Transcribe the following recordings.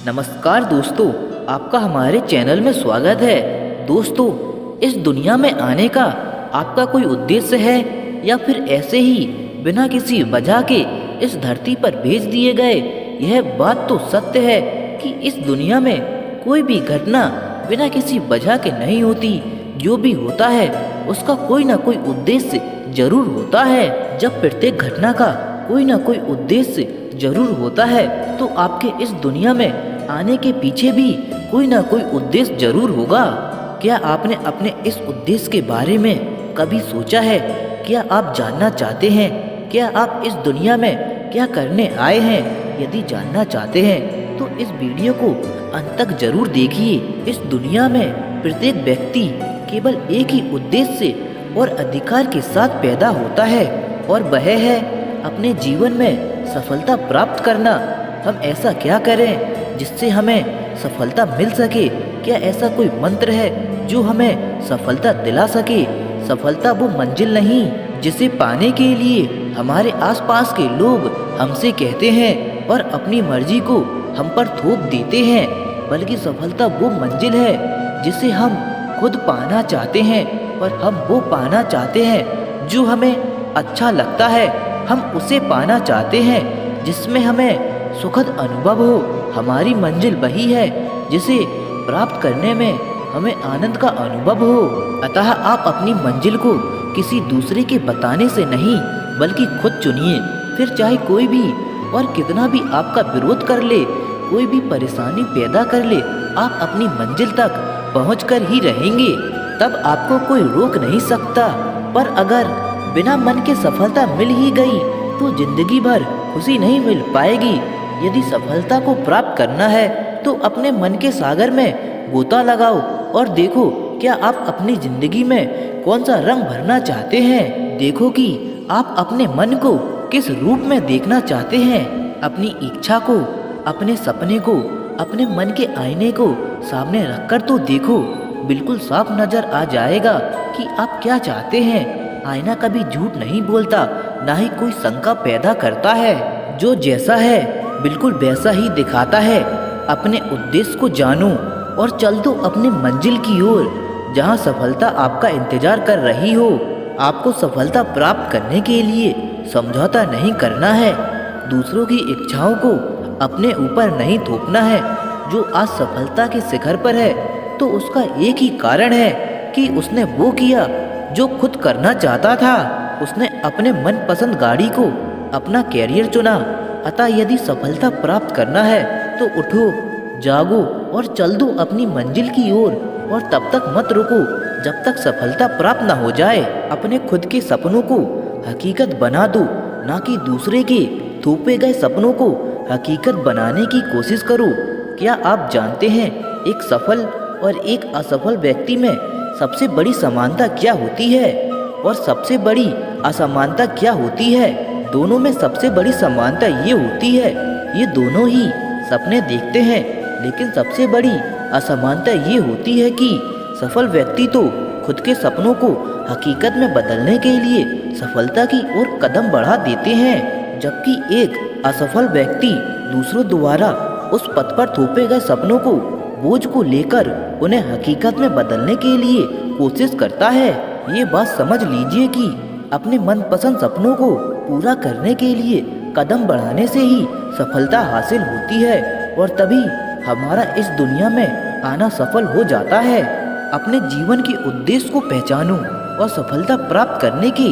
नमस्कार दोस्तों, आपका हमारे चैनल में स्वागत है। दोस्तों, इस दुनिया में आने का आपका कोई उद्देश्य है या फिर ऐसे ही बिना किसी वजह के इस धरती पर भेज दिए गए? यह बात तो सत्य है कि इस दुनिया में कोई भी घटना बिना किसी वजह के नहीं होती। जो भी होता है उसका कोई ना कोई उद्देश्य जरूर होता है। जब प्रत्येक घटना का कोई ना कोई उद्देश्य जरूर होता है तो आपके इस दुनिया में आने के पीछे भी कोई ना कोई उद्देश्य जरूर होगा। क्या आपने अपने इस उद्देश्य के बारे में कभी सोचा है? क्या आप जानना चाहते हैं क्या आप इस दुनिया में क्या करने आए हैं? यदि जानना चाहते हैं तो इस वीडियो को अंत तक जरूर देखिए। इस दुनिया में प्रत्येक व्यक्ति केवल एक ही उद्देश्य और अधिकार के साथ पैदा होता है और वह है अपने जीवन में सफलता प्राप्त करना। हम ऐसा क्या करें जिससे हमें सफलता मिल सके? क्या ऐसा कोई मंत्र है जो हमें सफलता दिला सके? सफलता वो मंजिल नहीं जिसे पाने के लिए हमारे आसपास के लोग हमसे कहते हैं और अपनी मर्जी को हम पर थोप देते हैं, बल्कि सफलता वो मंजिल है जिसे हम खुद पाना चाहते हैं और हम वो पाना चाहते हैं जो हमें अच्छा लगता है। हम उसे पाना चाहते हैं जिसमें हमें सुखद अनुभव हो। हमारी मंजिल वही है जिसे प्राप्त करने में हमें आनंद का अनुभव हो। अतः आप अपनी मंजिल को किसी दूसरे के बताने से नहीं बल्कि खुद चुनिए। फिर चाहे कोई भी और कितना भी आपका विरोध कर ले, कोई भी परेशानी पैदा कर ले, आप अपनी मंजिल तक पहुँच कर ही रहेंगे। तब आपको कोई रोक नहीं सकता। पर अगर बिना मन के सफलता मिल ही गई तो जिंदगी भर खुशी नहीं मिल पाएगी। यदि सफलता को प्राप्त करना है तो अपने मन के सागर में गोता लगाओ और देखो क्या आप अपनी जिंदगी में कौन सा रंग भरना चाहते हैं। देखो कि आप अपने मन को किस रूप में देखना चाहते हैं। अपनी इच्छा को, अपने सपने को, अपने मन के आईने को सामने रखकर तो देखो। बिल्कुल साफ नजर आ जाएगा कि आप क्या चाहते हैं। आईना कभी झूठ नहीं बोलता, ना ही कोई शंका पैदा करता है। जो जैसा है बिल्कुल वैसा ही दिखाता है। अपने उद्देश्य को जानो और चल दो अपने मंजिल की ओर जहां सफलता आपका इंतजार कर रही हो। आपको सफलता प्राप्त करने के लिए समझौता नहीं करना है। दूसरों की इच्छाओं को अपने ऊपर नहीं थोपना है। जो आज सफलता के शिखर पर है तो उसका एक ही कारण है कि उसने वो किया जो खुद करना चाहता था। उसने अपने मनपसंद गाड़ी को अपना कैरियर चुना। अतः यदि सफलता प्राप्त करना है तो उठो, जागो और चल दो अपनी मंजिल की ओर। और तब तक मत रुको जब तक सफलता प्राप्त ना हो जाए। अपने खुद के सपनों को हकीकत बना दो, ना कि दूसरे के थोपे गए सपनों को हकीकत बनाने की कोशिश करो। क्या आप जानते हैं एक सफल और एक असफल व्यक्ति में सबसे बड़ी समानता क्या होती है और सबसे बड़ी असमानता क्या होती है? दोनों में सबसे बड़ी समानता ये होती है, ये दोनों ही सपने देखते हैं, लेकिन सबसे बड़ी असमानता ये होती है कि सफल व्यक्ति तो खुद के सपनों को हकीकत में बदलने के लिए सफलता की ओर कदम बढ़ा देते हैं, जबकि एक असफल व्यक्ति दूसरों द्वारा उस पथ पर थोपे गए सपनों को, बोझ को लेकर उन्हें हकीकत में बदलने के लिए कोशिश करता है। ये बात समझ लीजिए कि अपने मनपसंद सपनों को पूरा करने के लिए कदम बढ़ाने से ही सफलता हासिल होती है और तभी हमारा इस दुनिया में आना सफल हो जाता है। अपने जीवन के उद्देश्य को पहचानो और सफलता प्राप्त करने के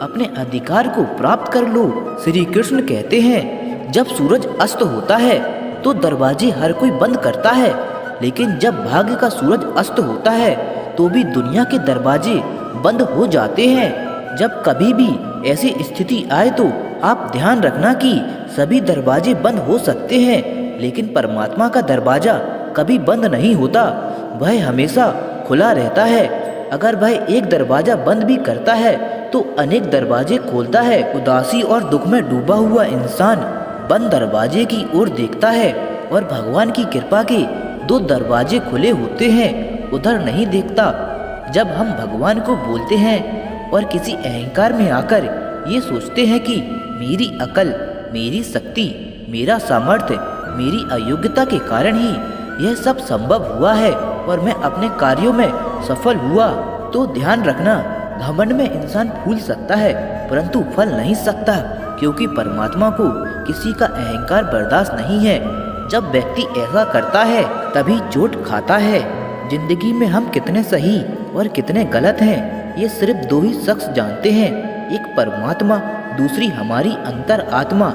अपने अधिकार को प्राप्त कर लो। श्री कृष्ण कहते हैं, जब सूरज अस्त होता है तो दरवाजे हर कोई बंद करता है, लेकिन जब भाग्य का सूरज अस्त होता है तो भी दुनिया के दरवाजे बंद हो जाते हैं। जब कभी भी ऐसी स्थिति आए तो आप ध्यान रखना कि सभी दरवाजे बंद हो सकते हैं, लेकिन परमात्मा का दरवाजा कभी बंद नहीं होता, वह हमेशा खुला रहता है। अगर वह एक दरवाजा बंद भी करता है तो अनेक दरवाजे खोलता है। उदासी और दुख में डूबा हुआ इंसान बंद दरवाजे की ओर देखता है और भगवान की कृपा के दो दरवाजे खुले होते हैं, उधर नहीं देखता। जब हम भगवान को बोलते हैं और किसी अहंकार में आकर ये सोचते हैं कि मेरी अकल, मेरी शक्ति, मेरा सामर्थ्य मेरी अयोग्यता के कारण ही यह सब संभव हुआ है और मैं अपने कार्यों में सफल हुआ। तो ध्यान रखना, घमंड में इंसान फूल सकता है परंतु फल नहीं सकता, क्योंकि परमात्मा को किसी का अहंकार बर्दाश्त नहीं है। जब व्यक्ति ऐसा करता है तभी चोट खाता है। जिंदगी में हम कितने सही और कितने गलत हैं ये सिर्फ दो ही शख्स जानते हैं, एक परमात्मा, दूसरी हमारी अंतर आत्मा।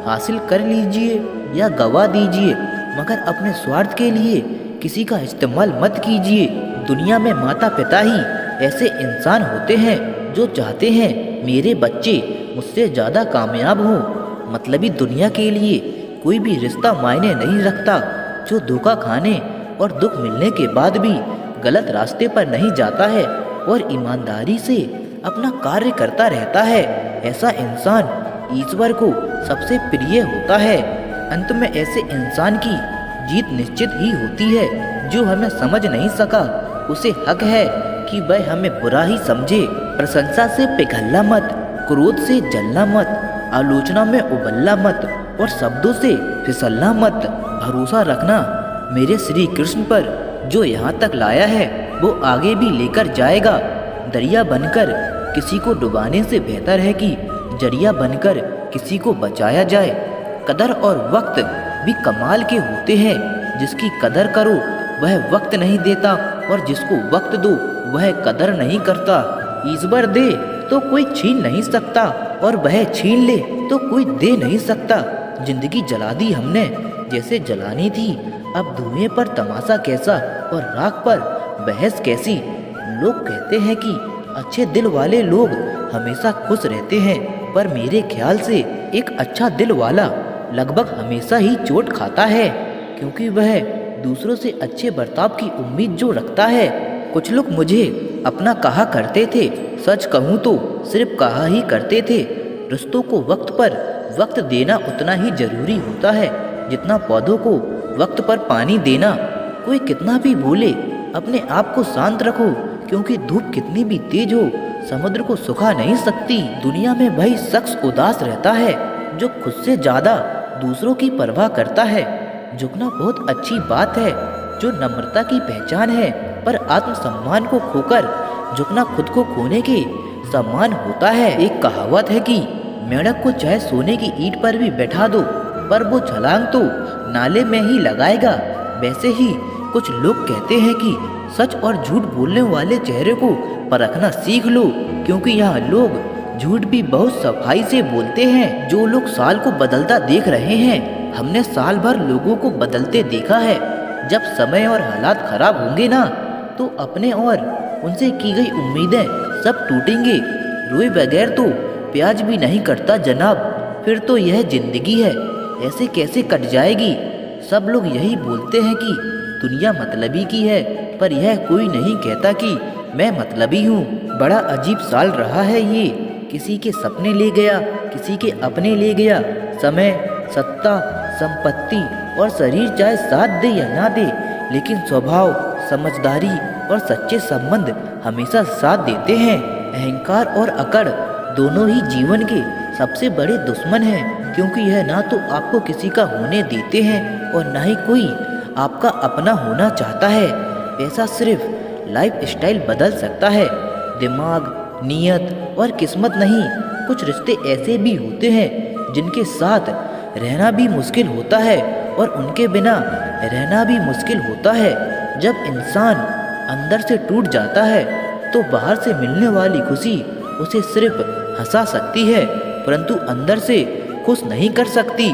हासिल कर लीजिए या गवा दीजिए, मगर अपने स्वार्थ के लिए किसी का इस्तेमाल मत कीजिए। दुनिया में माता पिता ही ऐसे इंसान होते हैं जो चाहते हैं मेरे बच्चे मुझसे ज़्यादा कामयाब हों। मतलबी दुनिया के लिए कोई भी रिश्ता मायने नहीं रखता। जो धोखा खाने और दुख मिलने के बाद भी गलत रास्ते पर नहीं जाता है और ईमानदारी से अपना कार्य करता रहता है, ऐसा इंसान ईश्वर को सबसे प्रिय होता है। अंत में ऐसे इंसान की जीत निश्चित ही होती है। जो हमें समझ नहीं सका उसे हक है कि वह हमें बुरा ही समझे। प्रशंसा से पिघलना मत, क्रोध से जलना मत, आलोचना में उबलना मत और शब्दों से फिसलना मत। भरोसा रखना मेरे श्री कृष्ण पर, जो यहाँ तक लाया है वो आगे भी लेकर जाएगा। दरिया बनकर किसी को डुबाने से बेहतर है कि जरिया बनकर किसी को बचाया जाए। कदर और वक्त भी कमाल के होते हैं। जिसकी कदर करो वह वक्त नहीं देता और जिसको वक्त दो वह कदर नहीं करता। ईश्वर दे तो कोई छीन नहीं सकता और वह छीन ले तो कोई दे नहीं सकता। जिंदगी जला दी हमने जैसे जलानी थी, अब धुएं पर तमाशा कैसा और राख पर बहस कैसी। लोग कहते हैं कि अच्छे दिल वाले लोग हमेशा खुश रहते हैं, पर मेरे ख्याल से एक अच्छा दिल वाला लगभग हमेशा ही चोट खाता है, क्योंकि वह दूसरों से अच्छे बर्ताव की उम्मीद जो रखता है। कुछ लोग मुझे अपना कहा करते थे, सच कहूँ तो सिर्फ कहा ही करते थे। रिश्तों को वक्त पर वक्त देना उतना ही जरूरी होता है जितना पौधों को वक्त पर पानी देना। कोई कितना भी बोले अपने आप को शांत रखो, क्योंकि धूप कितनी भी तेज हो समुद्र को सुखा नहीं सकती। दुनिया में वही शख्स उदास रहता है जो खुद से ज्यादा दूसरों की परवाह करता है। झुकना बहुत अच्छी बात है जो नम्रता की पहचान है, पर आत्मसम्मान को खोकर झुकना खुद को खोने के सम्मान होता है। एक कहावत है कि मेंढक को चाहे सोने की ईंट पर भी बैठा दो पर वो छलांग तो नाले में ही लगाएगा। वैसे ही कुछ लोग कहते हैं कि सच और झूठ बोलने वाले चेहरे को परखना सीख लो, क्योंकि यहाँ लोग झूठ भी बहुत सफाई से बोलते हैं। जो लोग साल को बदलता देख रहे हैं, हमने साल भर लोगों को बदलते देखा है। जब समय और हालात खराब होंगे ना, तो अपने और उनसे की गई उम्मीदें सब टूटेंगे। रोए बगैर तो प्याज भी नहीं कटता जनाब, फिर तो यह जिंदगी है, ऐसे कैसे कट जाएगी। सब लोग यही बोलते हैं कि दुनिया मतलबी की है, पर यह कोई नहीं कहता कि मैं मतलबी हूँ। बड़ा अजीब साल रहा है ये, किसी के सपने ले गया, किसी के अपने ले गया। समय, सत्ता, संपत्ति और शरीर चाहे साथ दे या ना दे, लेकिन स्वभाव, समझदारी और सच्चे संबंध हमेशा साथ देते हैं। अहंकार और अकड़ दोनों ही जीवन के सबसे बड़े दुश्मन हैं, क्योंकि यह ना तो आपको किसी का होने देते हैं और ना ही कोई आपका अपना होना चाहता है। पैसा सिर्फ लाइफ स्टाइल बदल सकता है, दिमाग, नीयत और किस्मत नहीं। कुछ रिश्ते ऐसे भी होते हैं जिनके साथ रहना भी मुश्किल होता है और उनके बिना रहना भी मुश्किल होता है। जब इंसान अंदर से टूट जाता है तो बाहर से मिलने वाली खुशी उसे सिर्फ हंसा सकती है, परंतु अंदर से खुश नहीं कर सकती।